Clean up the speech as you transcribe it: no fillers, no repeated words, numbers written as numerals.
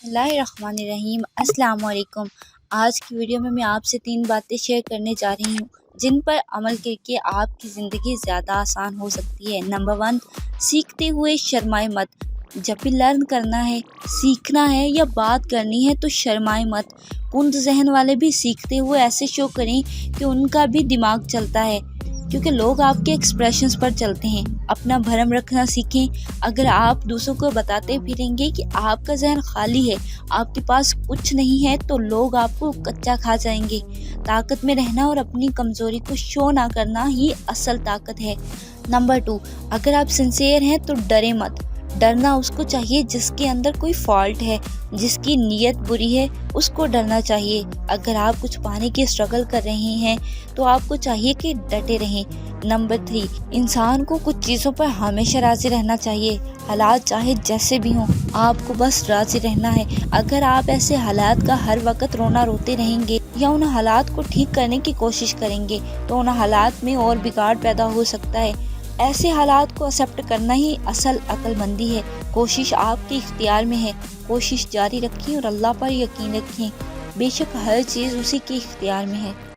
बिस्मिल्लाहिर्रहमानिर्रहीम। अस्सलाम वालेकुम। आज की वीडियो में मैं आपसे 3 बातें शेयर करने जा रही हूँ जिन पर अमल करके आपकी ज़िंदगी ज़्यादा आसान हो सकती है। नंबर 1, सीखते हुए शर्माए मत। जब भी लर्न करना है, सीखना है या बात करनी है तो शर्माए मत। कुंद जहन वाले भी सीखते हुए ऐसे शो करें कि उनका भी दिमाग चलता है, क्योंकि लोग आपके एक्सप्रेशंस पर चलते हैं। अपना भरम रखना सीखें। अगर आप दूसरों को बताते फिरेंगे कि आपका जहन खाली है, आपके पास कुछ नहीं है, तो लोग आपको कच्चा खा जाएंगे। ताकत में रहना और अपनी कमज़ोरी को शो ना करना ही असल ताकत है। नंबर 2, अगर आप सिंसियर हैं तो डरे मत। डरना उसको चाहिए जिसके अंदर कोई फॉल्ट है, जिसकी नीयत बुरी है, उसको डरना चाहिए। अगर आप कुछ पाने की स्ट्रगल कर रहे हैं तो आपको चाहिए कि डटे रहें। नंबर 3, इंसान को कुछ चीज़ों पर हमेशा राज़ी रहना चाहिए। हालात चाहे जैसे भी हों, आपको बस राज़ी रहना है। अगर आप ऐसे हालात का हर वक्त रोना रोते रहेंगे या उन हालात को ठीक करने की कोशिश करेंगे तो उन हालात में और बिगाड़ पैदा हो सकता है। ऐसे हालात को एक्सेप्ट करना ही असल अक्लमंदी है। कोशिश आपके इख्तियार में है। कोशिश जारी रखें और अल्लाह पर यकीन रखें। बेशक हर चीज़ उसी के इख्तियार में है।